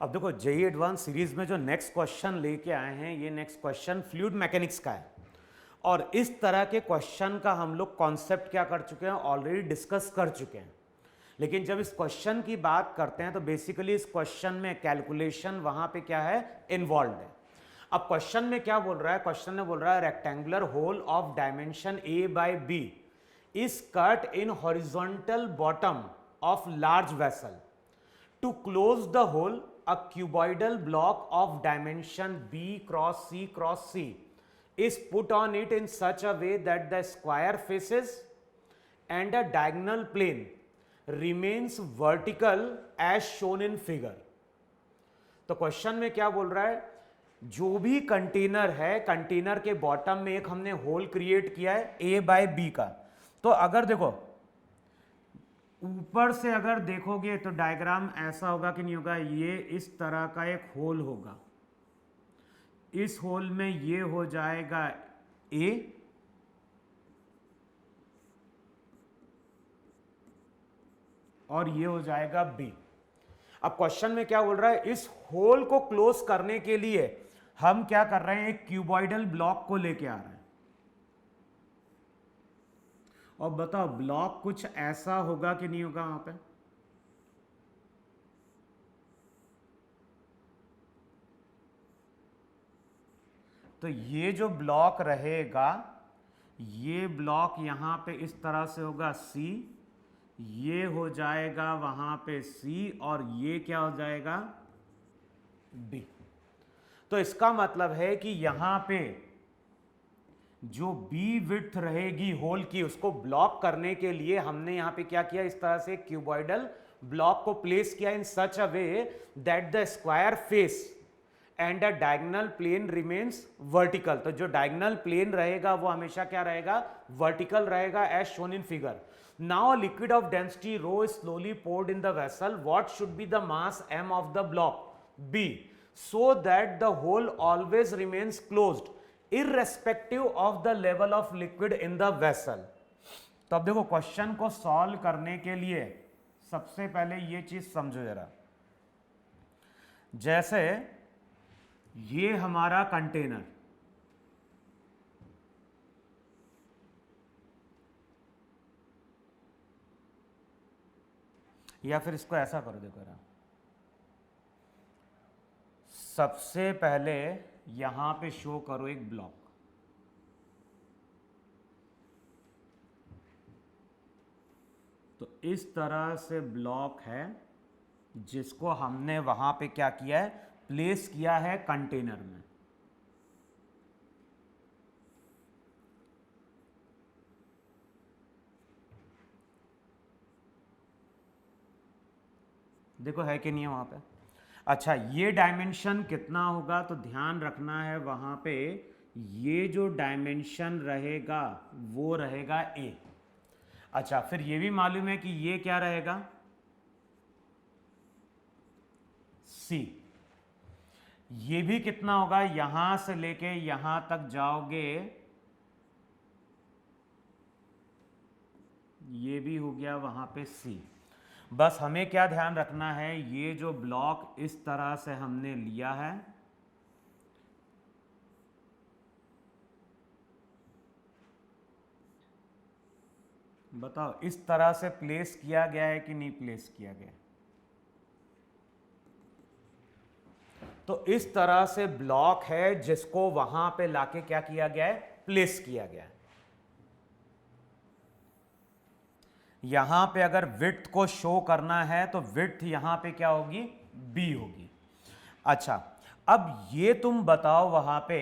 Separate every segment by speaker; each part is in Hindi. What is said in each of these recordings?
Speaker 1: अब देखो जेई एडवांस सीरीज में जो नेक्स्ट क्वेश्चन लेके आए हैं, ये नेक्स्ट क्वेश्चन फ्लूइड मैकेनिक्स का है और इस तरह के क्वेश्चन का हम लोग कॉन्सेप्ट क्या कर चुके हैं, ऑलरेडी डिस्कस कर चुके हैं। लेकिन जब इस क्वेश्चन की बात करते हैं तो बेसिकली इस क्वेश्चन में कैलकुलेशन वहां पे क्या है, इन्वॉल्व है। अब क्वेश्चन में क्या बोल रहा है, क्वेश्चन में बोल रहा है rectangular hole of dimension a by b is cut in horizontal bottom of large vessel. To close the hole, a cuboidal block of dimension b cross c is put on it in such a way that the square faces and a diagonal plane remains vertical as shown in figure। तो क्वेश्चन में क्या बोल रहा है, जो भी कंटेनर है, कंटेनर के बॉटम में एक हमने होल क्रिएट किया है a बाय b का। तो अगर देखो ऊपर से अगर देखोगे तो डायग्राम ऐसा होगा कि नहीं होगा, ये इस तरह का एक होल होगा, इस होल में ये हो जाएगा A और ये हो जाएगा B। अब क्वेश्चन में क्या बोल रहा है, इस होल को क्लोज करने के लिए हम क्या कर रहे हैं, एक क्यूबॉइडल ब्लॉक को लेके आ रहे हैं। और बताओ ब्लॉक कुछ ऐसा होगा कि नहीं होगा वहां पे, तो ये जो ब्लॉक रहेगा, ये ब्लॉक यहां पे इस तरह से होगा C, ये हो जाएगा वहां पे C और ये क्या हो जाएगा B। तो इसका मतलब है कि यहां पे जो बी विड्थ रहेगी होल की, उसको ब्लॉक करने के लिए हमने यहां पे क्या किया, इस तरह से क्यूबॉइडल ब्लॉक को प्लेस किया in such a way that the square face and a diagonal plane remains vertical. तो जो डायगोनल प्लेन रहेगा वो हमेशा क्या रहेगा, वर्टिकल रहेगा as shown in figure. Now a liquid of density rho is slowly poured in the vessel. What should be the mass m of the block b so that the hole always remains closed irrespective of the level of liquid in the vessel। तो अब देखो क्वेश्चन को सॉल्व करने के लिए सबसे पहले ये चीज समझो जरा। जैसे ये हमारा कंटेनर, या फिर इसको ऐसा करो, देखो जरा, सबसे पहले यहां पे शो करो एक ब्लॉक, तो इस तरह से ब्लॉक है जिसको हमने वहां पे क्या किया है, प्लेस किया है कंटेनर में। देखो है कि नहीं है वहां पे। अच्छा, ये डायमेंशन कितना होगा, तो ध्यान रखना है वहां पे ये जो डायमेंशन रहेगा वो रहेगा A। अच्छा, फिर ये भी मालूम है कि ये क्या रहेगा, C। ये भी कितना होगा, यहां से लेके यहां तक जाओगे, ये भी हो गया वहां पे C। बस हमें क्या ध्यान रखना है, ये जो ब्लॉक इस तरह से हमने लिया है, बताओ इस तरह से प्लेस किया गया है कि नहीं प्लेस किया गया। तो इस तरह से ब्लॉक है जिसको वहां पे लाके क्या किया गया है, प्लेस किया गया है। यहां पे अगर विड्थ को शो करना है तो विड्थ यहां पे क्या होगी, B होगी। अच्छा, अब ये तुम बताओ वहां पे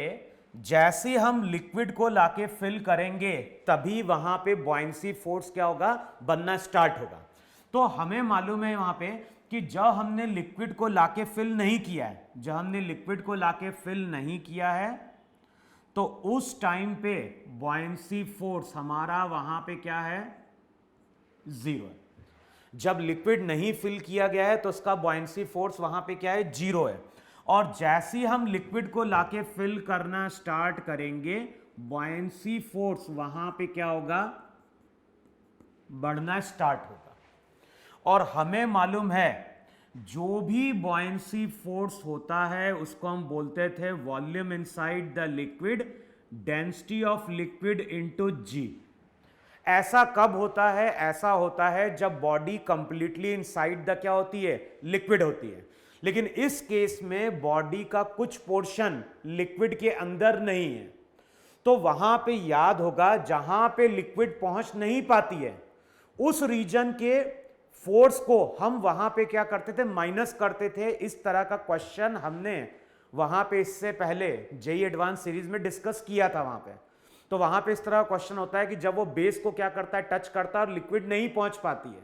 Speaker 1: जैसे हम लिक्विड को लाके फिल करेंगे तभी वहां पे बॉयंसी फोर्स क्या होगा, बनना स्टार्ट होगा। तो हमें मालूम है वहां पे कि जब हमने लिक्विड को लाके फिल नहीं किया है, जब हमने लिक्विड को लाके फिल नहीं किया है तो उस टाइम पे बॉयंसी फोर्स हमारा वहां पे क्या है, 0। जब लिक्विड नहीं फिल किया गया है तो उसका बॉयंसी फोर्स वहां पे क्या है, 0 है। और जैसे ही हम लिक्विड को लाके फिल करना स्टार्ट करेंगे, बॉयंसी फोर्स वहां पे क्या होगा, बढ़ना स्टार्ट होगा। और हमें मालूम है जो भी बॉयंसी फोर्स होता है उसको हम बोलते थे volume inside the liquid, density of liquid into g. ऐसा कब होता है? ऐसा होता है जब बॉडी कंप्लीटली इनसाइड द क्या होती है? लिक्विड होती है। लेकिन इस केस में बॉडी का कुछ पोर्शन लिक्विड के अंदर नहीं है, तो वहां पे याद होगा जहां पे लिक्विड पहुंच नहीं पाती है उस रीजन के फोर्स को हम वहां पे क्या करते थे? माइनस करते थे। इस तरह का क्वेश्चन हमने वहां पे इससे पहले जेई एडवांस सीरीज में डिस्कस किया था। वहां पे तो वहां पे इस तरह का क्वेश्चन होता है कि जब वो बेस को क्या करता है? टच करता है और लिक्विड नहीं पहुंच पाती है,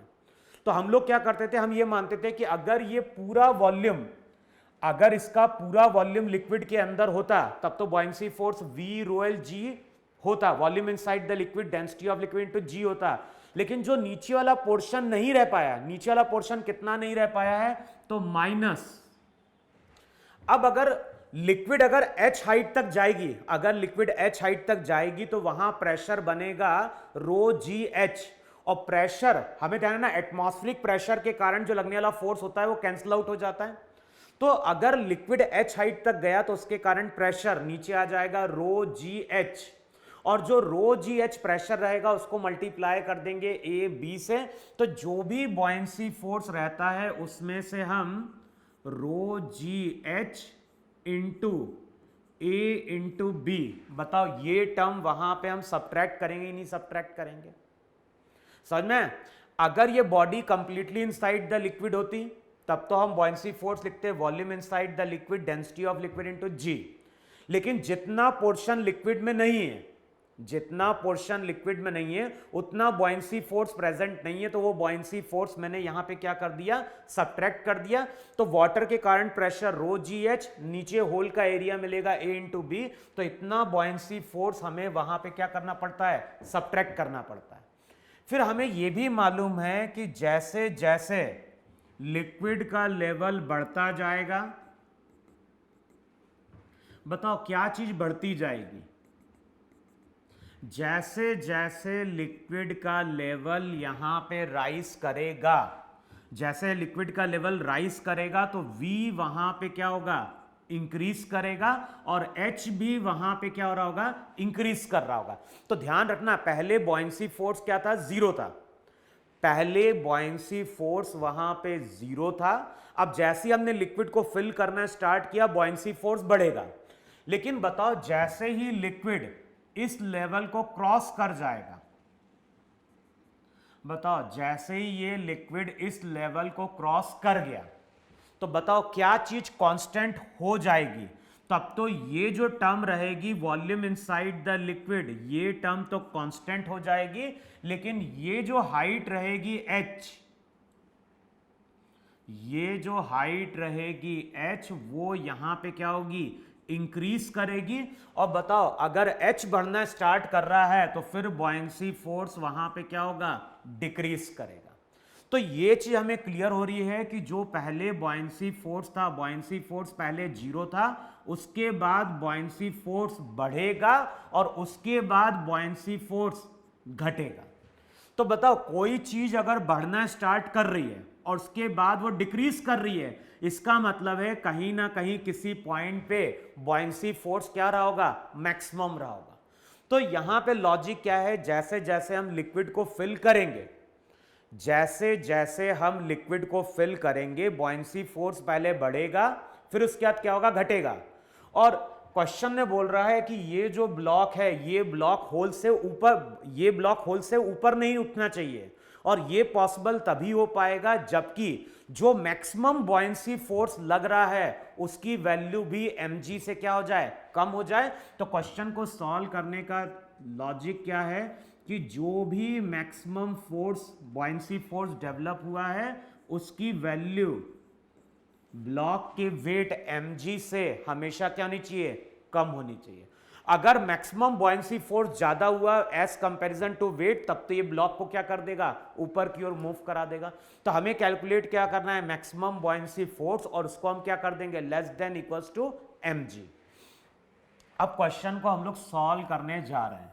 Speaker 1: तो हम लोग क्या करते थे? हम ये मानते थे कि अगर ये पूरा वॉल्यूम, अगर इसका पूरा वॉल्यूम लिक्विड के अंदर होता तब तो buoyancy force v rho l g होता, volume inside the liquid, density of liquid into g होता। लेकिन जो नीचे वाला पोर्शन नहीं रह पाया, नीचे वाला पोर्शन कितना नहीं रह पाया है? तो माइनस। अब अगर लिक्विड अगर h हाइट तक जाएगी, अगर लिक्विड h हाइट तक जाएगी तो वहां प्रेशर बनेगा रो जी एच, और प्रेशर हमें ध्यान है ना, एटमॉस्फेरिक प्रेशर के कारण जो लगने वाला फोर्स होता है वो कैंसिल आउट हो जाता है। तो अगर लिक्विड h हाइट तक गया तो उसके कारण प्रेशर नीचे आ जाएगा रो जी एच, और जो रो जी एच प्रेशर रहेगा उसको मल्टीप्लाई कर देंगे ए बी से। तो जो भी बॉयंसी फोर्स रहता है उसमें से हम रो जी एच इंटू ए इंटू बी, बताओ ये टर्म वहां पे हम सब्ट्रैक्ट करेंगे नहीं सब्ट्रैक्ट करेंगे? समझ में? अगर ये body completely inside the liquid होती तब तो हम बॉयंसी फोर्स लिखते volume inside the liquid, density of liquid into g. लेकिन जितना पोर्शन लिक्विड में नहीं है, जितना पोर्शन लिक्विड में नहीं है उतना बॉयंसी फोर्स प्रेजेंट नहीं है, तो वो बॉयंसी फोर्स मैंने यहां पे क्या कर दिया? सब्ट्रैक्ट कर दिया। तो वाटर के कारण प्रेशर रो जी एच, नीचे होल का एरिया मिलेगा ए इंटू बी, तो इतना बॉयंसी फोर्स हमें वहां पे क्या करना पड़ता है? सब्ट्रैक्ट करना पड़ता है। फिर हमें यह भी मालूम है कि जैसे जैसे लिक्विड का लेवल बढ़ता जाएगा, बताओ क्या चीज बढ़ती जाएगी? जैसे जैसे लिक्विड का लेवल यहां पे राइज करेगा, जैसे लिक्विड का लेवल राइज करेगा तो V वहां पे क्या होगा? इंक्रीज करेगा, और H भी वहां पे क्या हो रहा होगा? इंक्रीज कर रहा होगा। तो ध्यान रखना, पहले बॉयंसी फोर्स क्या था? जीरो था। पहले बॉयंसी फोर्स वहां पे जीरो था। अब जैसे हमने लिक्विड को फिल करना स्टार्ट किया बॉयंसी फोर्स बढ़ेगा। लेकिन बताओ जैसे ही लिक्विड इस लेवल को क्रॉस कर जाएगा, बताओ जैसे ही ये लिक्विड इस लेवल को क्रॉस कर गया तो बताओ क्या चीज कांस्टेंट हो जाएगी? तब तो ये जो टर्म रहेगी वॉल्यूम इनसाइड द लिक्विड, ये टर्म तो कांस्टेंट हो जाएगी, लेकिन ये जो हाइट रहेगी h, ये जो हाइट रहेगी h, वो यहां पे क्या होगी? इंक्रीज करेगी। और बताओ अगर h बढ़ना स्टार्ट कर रहा है तो फिर बॉयंसी फोर्स वहां पे क्या होगा? डिक्रीज करेगा। तो ये चीज हमें क्लियर हो रही है कि जो पहले बॉयंसी फोर्स था, बॉयंसी फोर्स पहले जीरो था, उसके बाद बॉयंसी फोर्स बढ़ेगा और उसके बाद बॉयंसी फोर्स घटेगा। तो बताओ कोई चीज अगर बढ़ना स्टार्ट कर रही है और उसके बाद वो डिक्रीज कर रही है, इसका मतलब है कहीं ना कहीं किसी पॉइंट पे बॉयंसी फोर्स क्या रहा होगा? मैक्सिमम रहा होगा। तो यहां पे लॉजिक क्या है? जैसे जैसे हम लिक्विड को फिल करेंगे, जैसे जैसे हम लिक्विड को फिल करेंगे बॉयंसी फोर्स पहले बढ़ेगा, फिर उसके बाद क्या होगा? घटेगा। और क्वेश्चन में बोल रहा है कि ये जो ब्लॉक है, ये ब्लॉक होल से ऊपर, ये ब्लॉक होल से ऊपर नहीं उठना चाहिए, और ये पॉसिबल तभी हो पाएगा जबकि जो मैक्सिमम बॉयंसी फोर्स लग रहा है उसकी वैल्यू भी mg से क्या हो जाए? कम हो जाए। तो क्वेश्चन को सॉल्व करने का लॉजिक क्या है कि जो भी maximum force, buoyancy force develop हुआ है उसकी वैल्यू ब्लॉक के वेट mg से हमेशा क्या होनी चाहिए? कम होनी चाहिए। अगर मैक्सिमम बॉयंसी फोर्स ज्यादा हुआ एज कंपैरिजन टू वेट, तब तो ये ब्लॉक को क्या कर देगा? ऊपर की ओर मूव करा देगा। तो हमें कैलकुलेट क्या करना है? मैक्सिमम बॉयंसी फोर्स, और उसको हम क्या कर देंगे? Less than equals to mg। अब क्वेश्चन को हम लोग सॉल्व करने जा रहे हैं।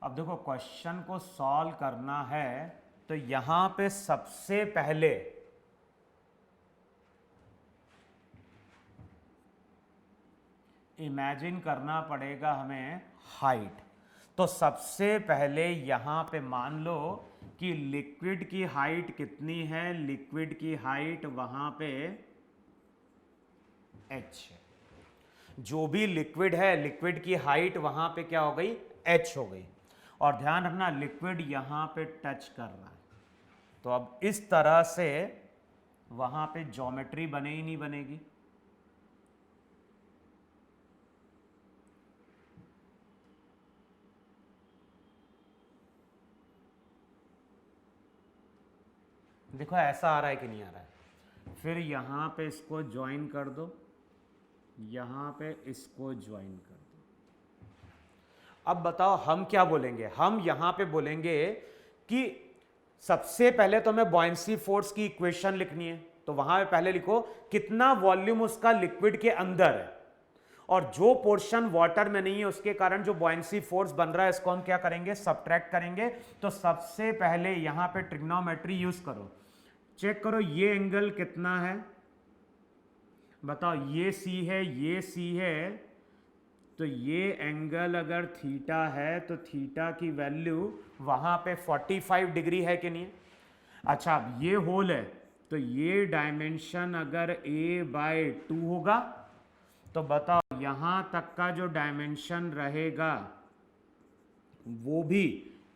Speaker 1: अब देखो क्वेश्चन को सॉल्व करना है तो यहां पे सबसे पहले इमेजिन करना पड़ेगा हमें हाइट। तो सबसे पहले यहां पे मान लो कि लिक्विड की हाइट कितनी है, लिक्विड की हाइट वहां पे h है। जो भी लिक्विड है, लिक्विड की हाइट वहां पे क्या हो गई, h हो गई। और ध्यान रखना लिक्विड यहां पे टच कर रहा है, तो अब इस तरह से वहां पे ज्योमेट्री बने ही नहीं बनेगी। देखो ऐसा आ रहा है कि नहीं आ रहा है। फिर यहां पे इसको ज्वाइन कर दो, यहां पे इसको ज्वाइन कर दो। अब बताओ हम क्या बोलेंगे, हम यहां पे बोलेंगे कि सबसे पहले तो हमें बॉयंसी फोर्स की इक्वेशन लिखनी है। तो वहां पे पहले लिखो कितना वॉल्यूम उसका लिक्विड के अंदर है, और जो पोर्शन वाटर में नहीं है उसके कारण जो बॉयंसी फोर्स बन रहा है इसको हम क्या करेंगे, सबट्रैक्ट करेंगे। तो सबसे पहले यहां पे ट्रिग्नोमेट्री यूज करो, चेक करो ये एंगल कितना है, बताओ ये सी है, ये सी है, तो ये एंगल अगर थीटा है तो थीटा की वैल्यू वहां पे 45 डिग्री है कि नहीं। अच्छा अब ये होल है तो ये डायमेंशन अगर a/2 होगा तो बताओ यहां तक का जो डायमेंशन रहेगा वो भी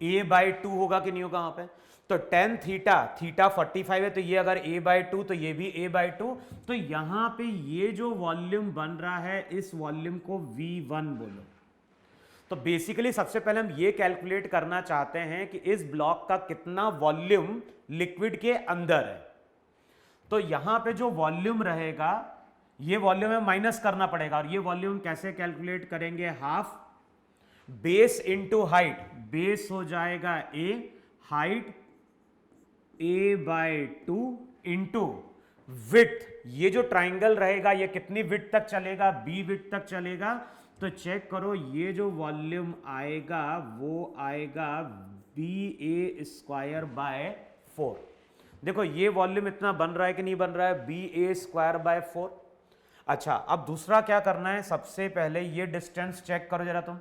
Speaker 1: a/2 होगा कि नहीं होगा वहां पे। तो tan थीटा, थीटा 45 है तो ये अगर a/2 तो ये भी a/2। तो यहां पे ये जो वॉल्यूम बन रहा है इस वॉल्यूम को V1 बोलो। तो बेसिकली सबसे पहले हम ये कैलकुलेट करना चाहते हैं कि इस ब्लॉक का कितना वॉल्यूम लिक्विड के अंदर है। तो यहां पे जो वॉल्यूम रहेगा ये वॉल्यूम में माइनस करना पड़ेगा, और ये वॉल्यूम कैसे कैलकुलेट करेंगे, half base into height, base हो जाएगा a, height a/2 into width, ये जो ट्राइंगल रहेगा ये कितनी विड्थ तक चलेगा, b विड्थ तक चलेगा। तो चेक करो ये जो वॉल्यूम आएगा वो आएगा ba²/4। देखो ये वॉल्यूम इतना बन रहा है कि नहीं बन रहा है, ba²/4। अच्छा अब दूसरा क्या करना है, सबसे पहले ये डिस्टेंस चेक करो जरा तुम,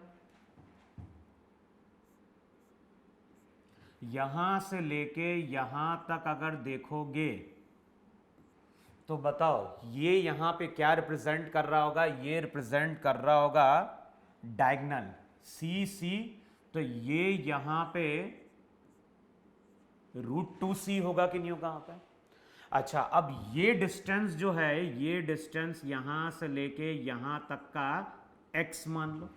Speaker 1: यहां से लेके यहां तक अगर देखोगे तो बताओ ये यहां पे क्या रिप्रेजेंट कर रहा होगा, ये रिप्रेजेंट कर रहा होगा डायगोनल सी। तो ये यहां पे √2c होगा कि नहीं होगा वहां पे। अच्छा अब ये डिस्टेंस जो है, ये डिस्टेंस यहां से लेके यहां तक का x मान लो।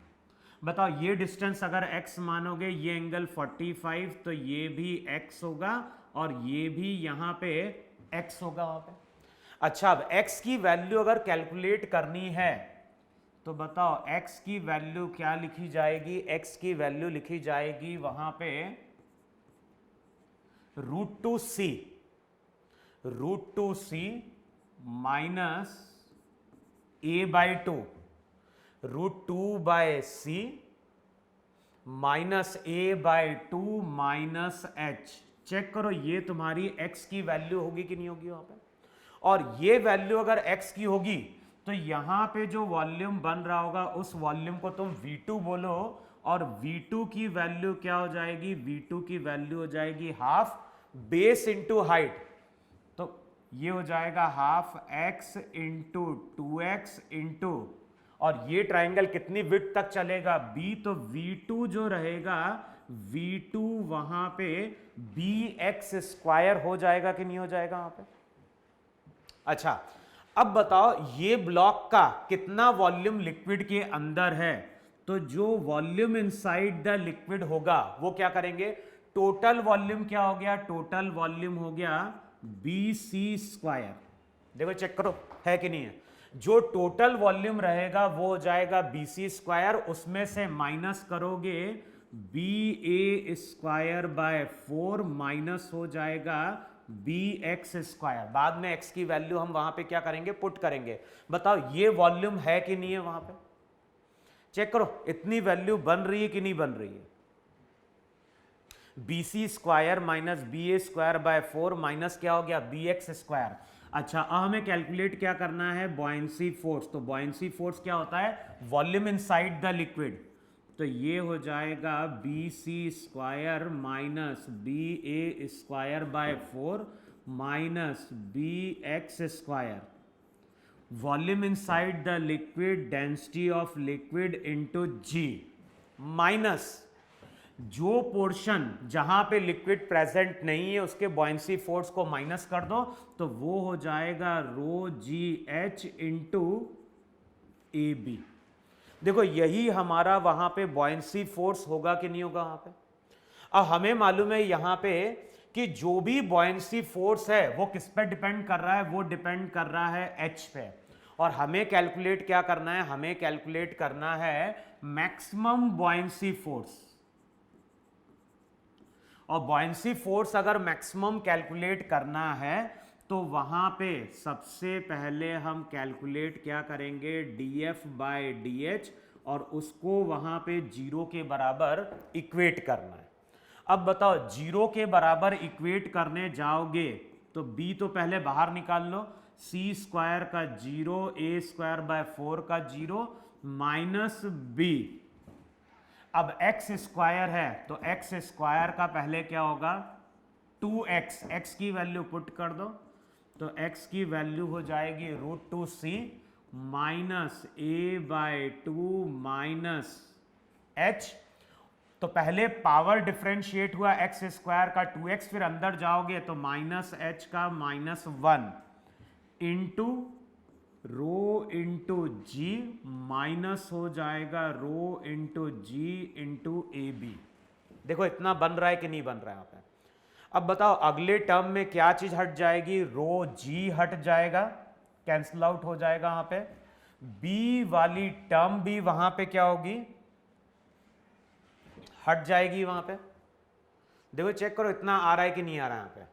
Speaker 1: बताओ ये डिस्टेंस अगर x मानोगे, ये एंगल 45 तो ये भी x होगा और ये भी यहां पे x होगा वहां पे। अच्छा अब x की वैल्यू अगर कैलकुलेट करनी है तो बताओ x की वैल्यू क्या लिखी जाएगी, x की वैल्यू लिखी जाएगी वहां पे √2c minus a/2, √2/c minus a/2 minus h। Check करो ये तुम्हारी x की वैल्यू होगी कि नहीं होगी वहां पे। और ये वैल्यू अगर x की होगी तो यहां पे जो वॉल्यूम बन रहा होगा उस वॉल्यूम को तुम V2 बोलो, और V2 की वैल्यू क्या हो जाएगी, V2 की वैल्यू हो जाएगी हाफ बेस इंटू हाइट। तो ये हो जाएगा half x into 2x into, और ये ट्राइंगल कितनी विड्थ तक चलेगा b, तो V2 जो रहेगा V2 वहां पे bx² हो जाएगा कि नहीं हो जाएगा वहां पे। अच्छा अब बताओ ये ब्लॉक का कितना वॉल्यूम लिक्विड के अंदर है। तो जो वॉल्यूम इनसाइड द लिक्विड होगा वो क्या करेंगे, टोटल वॉल्यूम क्या हो गया, टोटल वॉल्यूम हो गया bc²। देखो चेक करो है कि नहीं है। जो टोटल वॉल्यूम रहेगा वो हो जाएगा bc², उसमें से माइनस करोगे ba²/4 माइनस हो जाएगा bx²। बाद में x की वैल्यू हम वहां पे क्या करेंगे, पुट करेंगे। बताओ ये वॉल्यूम है कि नहीं है वहां पे, चेक करो इतनी वैल्यू बन रही है कि नहीं बन रही है। B C square minus B A square by 4 minus क्या हो गया बी एक्स स्क्वायर। अच्छा, अब हमें कैलकुलेट क्या करना है, बॉयंसी फोर्स। तो बॉयंसी फोर्स क्या होता है, वॉल्यूम इनसाइड द लिक्विड। तो ये हो जाएगा B C square minus B A square by 4 minus B X square, volume inside the liquid, density of liquid into G, minus जो पोर्शन जहां पे लिक्विड प्रेजेंट नहीं है उसके बॉयंसी फोर्स को माइनस कर दो, तो वो हो जाएगा rho g h into a b. देखो यही हमारा वहां पे बॉयंसी फोर्स होगा कि नहीं होगा वहां पे। अब हमें मालूम है यहां पे कि जो भी बॉयंसी फोर्स है वो किस पे डिपेंड कर रहा है, वो डिपेंड कर रहा है एच पे। और हमें कैलकुलेट क्या करना है, हमें कैलकुलेट करना है मैक्सिमम बॉयंसी फोर्स। और बॉयंसी फोर्स अगर मैक्सिमम कैलकुलेट करना है तो वहां पे सबसे पहले हम कैलकुलेट क्या करेंगे, dF बाय dH, और उसको वहां पे जीरो के बराबर इक्वेट करना है। अब बताओ, जीरो के बराबर इक्वेट करने जाओगे तो b तो पहले बाहर निकाल लो, सी स्क्वायर का जीरो, ए स्क्वायर बाय 4 का जीरो, माइनस बी। अब एक्स स्क्वायर है तो एक्स स्क्वायर का पहले क्या होगा 2x, एक्स की वैल्यू पुट कर दो, तो x की वैल्यू हो जाएगी √2c minus A by 2 minus h। तो पहले पावर डिफरेंशिएट हुआ एक्स स्क्वायर का 2x, फिर अंदर जाओगे तो माइनस h का -1 into rho into g, minus हो जाएगा rho into g into a b. देखो इतना बन रहा है कि नहीं बन रहा है यहाँ पे। अब बताओ अगले टर्म में क्या चीज हट जाएगी, रो जी हट जाएगा, कैंसिल आउट हो जाएगा वहां पे। बी वाली टर्म भी वहां पे क्या होगी, हट जाएगी वहां पे। देखो चेक करो इतना आ रहा है कि नहीं आ रहा है यहाँ पे।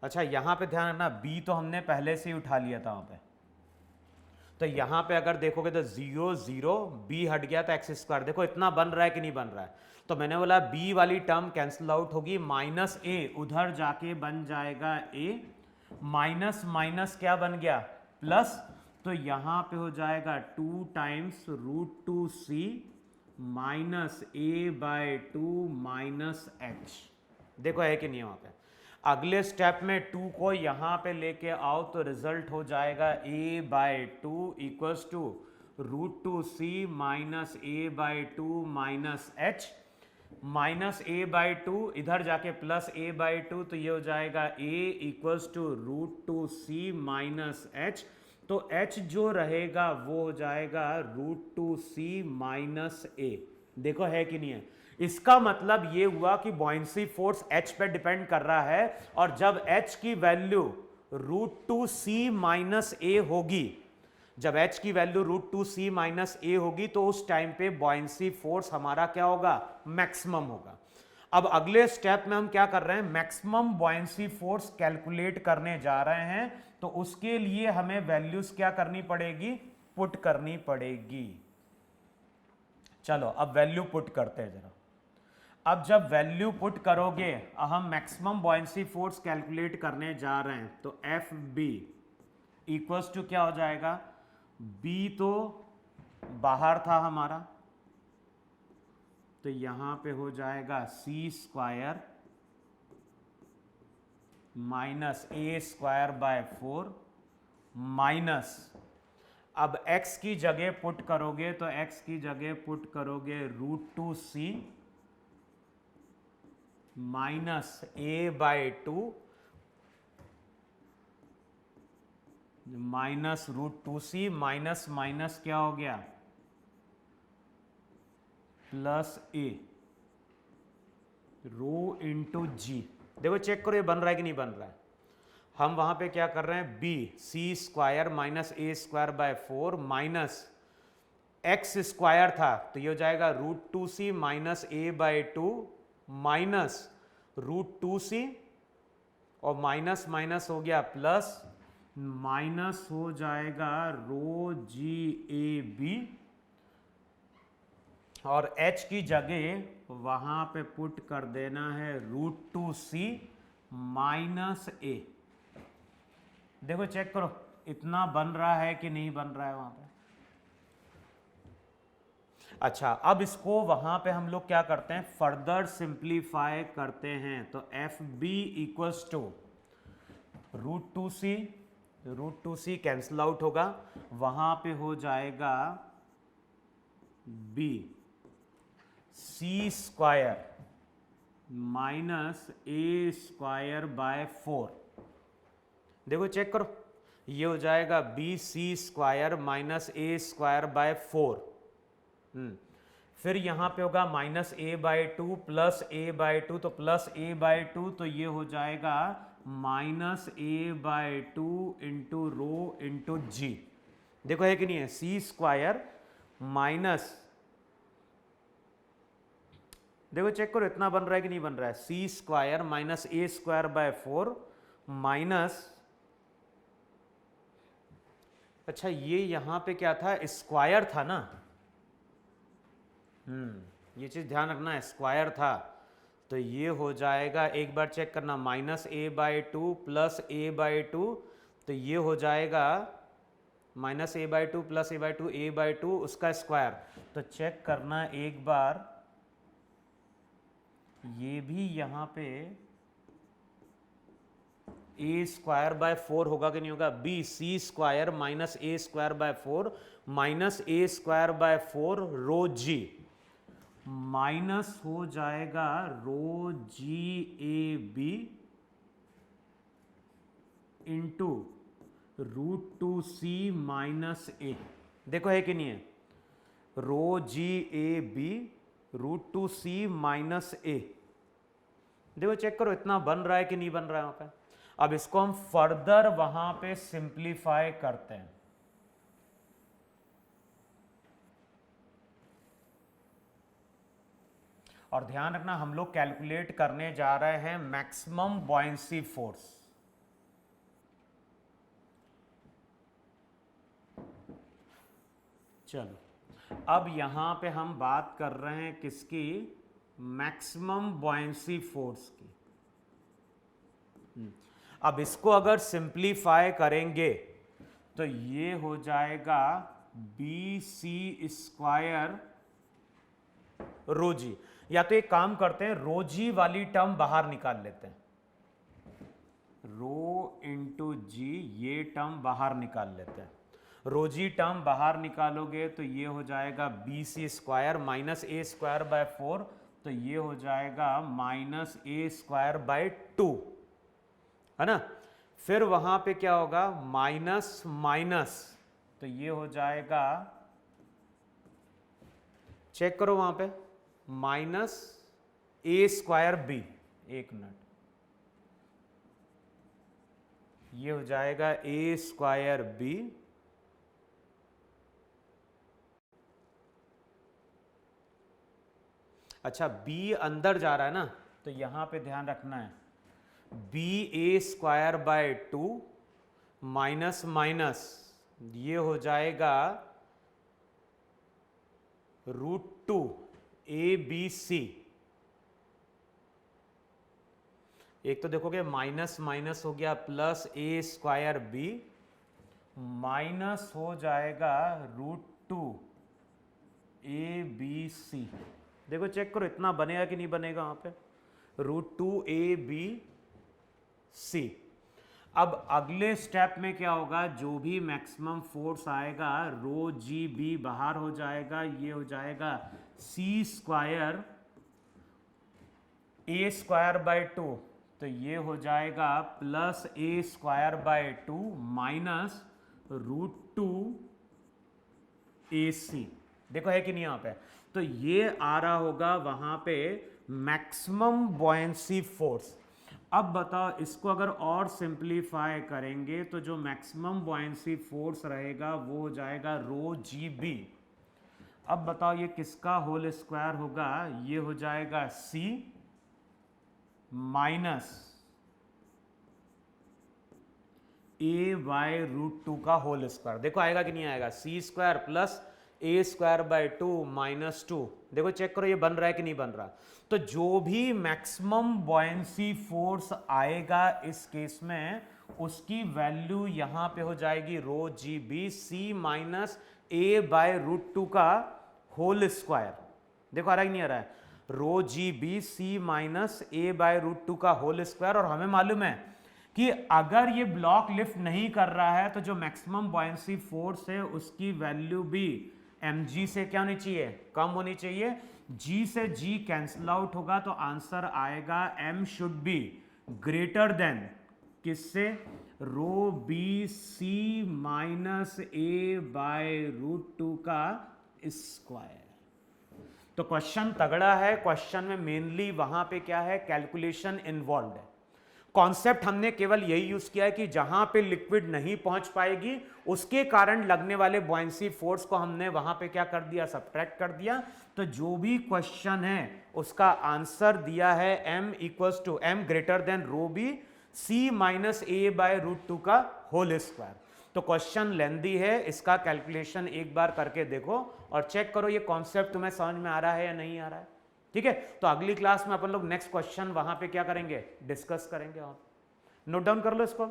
Speaker 1: अच्छा यहां पे ध्यान रखना, बी तो हमने पहले से ही उठा लिया था वहां पे, तो यहां पे अगर देखोगे तो 0 0 बी हट गया था एक्स स्क्वायर। देखो इतना बन रहा है कि नहीं बन रहा है। तो मैंने बोला बी वाली टर्म कैंसिल आउट होगी, माइनस ए उधर जाके बन जाएगा ए, माइनस माइनस क्या बन गया प्लस, तो यहां पे हो जाएगा 2 times √2c minus A by 2 minus H. देखो है कि नहीं वहां पे। अगले स्टेप में 2 को यहां पे लेके आओ तो रिजल्ट हो जाएगा a by 2 equals to √2c minus A by 2 minus H, minus A by 2 इधर जाके प्लस ए बाय 2, तो ये हो जाएगा a equals to √2c minus H. तो h जो रहेगा वो हो जाएगा √2c माइनस ए। देखो है कि नहीं है। इसका मतलब ये हुआ कि बॉयंसी फोर्स h पे डिपेंड कर रहा है, और जब h की वैल्यू √2c माइनस ए होगी, जब h की वैल्यू √2c माइनस ए होगी तो उस टाइम पे बॉयंसी फोर्स हमारा क्या होगा, मैक्सिमम होगा। अब अगले स्टेप में हम क्या कर रहे हैं, मैक्सिमम बॉयंसी फोर्स कैलकुलेट करने जा रहे हैं। तो उसके लिए हमें वैल्यूज क्या करनी पड़ेगी, पुट करनी पड़ेगी। चलो अब वैल्यू पुट करते हैं जरा। अब जब वैल्यू पुट करोगे, हम मैक्सिमम बॉयंसी फोर्स कैलकुलेट करने जा रहे हैं, तो एफ बी इक्वल्स टू क्या हो जाएगा, बी तो बाहर था हमारा, तो यहां पे हो जाएगा c square minus A square by 4 minus, अब x की जगह पुट करोगे तो x की जगह पुट करोगे √2c minus A by 2 minus √2c, minus minus क्या हो गया प्लस ए, रो इंटू जी। देखो चेक करो ये बन रहा है कि नहीं बन रहा है। हम वहां पे क्या कर रहे हैं, B C square minus A square by 4 minus X square था, तो ये हो जाएगा √2c minus A by 2 minus √2c, और माइनस माइनस हो गया प्लस, माइनस हो जाएगा रो जी ए बी। और h की जगह वहां पे पुट कर देना है √2c माइनस ए। देखो चेक करो इतना बन रहा है कि नहीं बन रहा है वहां पे। अच्छा, अब इसको वहां पे हम लोग क्या करते हैं, फर्दर सिंप्लीफाई करते हैं। तो F B equals to √2c cancel out होगा, वहां पे हो जाएगा b c² minus A square by 4। देखो चेक करो, ये हो जाएगा b(c² माइनस a² बाय 4। फिर यहां पे होगा -a/2 प्लस a/2, तो प्लस a/2, तो ये हो जाएगा -a/2 इंटू रो इंटू जी। देखो है कि नहीं है, c² माइनस, देखो चेक करो इतना बन रहा है कि नहीं बन रहा है, c² minus a² by 4 minus, अच्छा ये यहां पे क्या था, स्क्वायर था ना, ये चीज ध्यान रखना है, स्क्वायर था। तो ये हो जाएगा, एक बार चेक करना, -a/2 प्लस a/2, तो ये हो जाएगा -a/2 प्लस a/2 उसका स्क्वायर। तो चेक करना एक बार, ये भी यहां पे a² बाय 4 होगा कि नहीं होगा, b(c² minus a² by 4 minus a² by 4 rho G, minus हो जाएगा rho G A B into √2c minus A. देखो है कि नहीं है, rho G A B √2c minus A. देखो चेक करो इतना बन रहा है कि नहीं बन रहा है वहां पे। अब इसको हम फर्दर वहां पे सिंप्लीफाई करते हैं। और ध्यान रखना हम लोग कैलकुलेट करने जा रहे हैं मैक्सिमम बॉयंसी फोर्स। चलो अब यहां पे हम बात कर रहे हैं किसकी, मैक्सिमम बॉयंसी फोर्स की। अब इसको अगर सिंप्लीफाई करेंगे तो ये हो जाएगा b(c²) रो जी, या तो एक काम करते हैं, रो जी वाली टर्म बाहर निकाल लेते हैं, रो इंटू जी, ये टर्म बाहर निकाल लेते हैं। रो जी टर्म बाहर निकालोगे तो ये हो जाएगा b(c² माइनस a² बाय 4, तो ये हो जाएगा -a² बाय 2, है ना। फिर वहां पे क्या होगा, माइनस माइनस, तो ये हो जाएगा, चेक करो वहां पे, -a²b, एक मिनट, ये हो जाएगा a²b अच्छा b अंदर जा रहा है ना, तो यहां पे ध्यान रखना है, b(a² बाय 2 माइनस माइनस, ये हो जाएगा √2 abc। एक तो देखोगे माइनस माइनस हो गया प्लस a²b, माइनस हो जाएगा √2 abc। देखो चेक करो इतना बनेगा कि नहीं बनेगा वहां पे, √2 abc। अब अगले स्टेप में क्या होगा, जो भी मैक्सिमम फोर्स आएगा, रो जी बी बाहर हो जाएगा, ये हो जाएगा c² a² बाय 2, तो ये हो जाएगा plus a² bye 2 minus √2 ac। देखो है कि नहीं यहाँ पे, तो ये आ रहा होगा वहां पे मैक्सिमम बॉयंसी फोर्स। अब बताओ इसको अगर और सिंप्लीफाई करेंगे तो जो मैक्सिमम बॉयंसी फोर्स रहेगा वो हो जाएगा रो जी बी। अब बताओ ये किसका होल स्क्वायर होगा, ये हो जाएगा c माइनस a/√2 का होल स्क्वायर। देखो आएगा कि नहीं आएगा, c² plus a² bye 2 minus 2। देखो चेक करो ये बन रहा है कि नहीं बन रहा। तो जो भी मैक्सिमम बॉयंसी फोर्स आएगा इस केस में, उसकी वैल्यू यहां पे हो जाएगी rho G B C minus A by root two का होल स्क्वायर। देखो आ रहा है कि नहीं आ रहा है? Rho G B C minus A by root two का होल स्क्वायर। और हमें मालूम है कि अगर ये ब्लॉक लिफ्ट नहीं कर रहा है तो जो मैक्सिमम बॉयंसी फोर्स है उसकी वैल्यू भी mg से क्या होनी चाहिए? कम होनी चाहिए। g से g कैंसिल आउट होगा तो आंसर आएगा m should be greater than किससे? Rho B C minus A by root two का स्क्वायर। तो क्वेश्चन तगड़ा है। क्वेश्चन में मेनली वहां पे क्या है? कैलकुलेशन इन्वॉल्व है। कॉन्सेप्ट हमने केवल यही यूज किया है कि जहां पे लिक्विड नहीं पहुंच पाएगी उसके कारण लगने वाले बॉयंसी फोर्स को हमने वहां पे क्या कर दिया? सब्ट्रैक्ट कर दिया। तो जो भी क्वेश्चन है उसका आंसर दिया है m equals to m greater than rho B C minus A by root two का होल स्क्वायर। तो क्वेश्चन लेंदी है, इसका कैलकुलेशन एक बार करके देखो और चेक करो ये कॉन्सेप्ट तुम्हें समझ में आ रहा है या नहीं आ रहा है। ठीक है, तो अगली क्लास में अपन लोग नेक्स्ट क्वेश्चन वहां पे क्या करेंगे? डिस्कस करेंगे। और नोट डाउन कर लो इसको।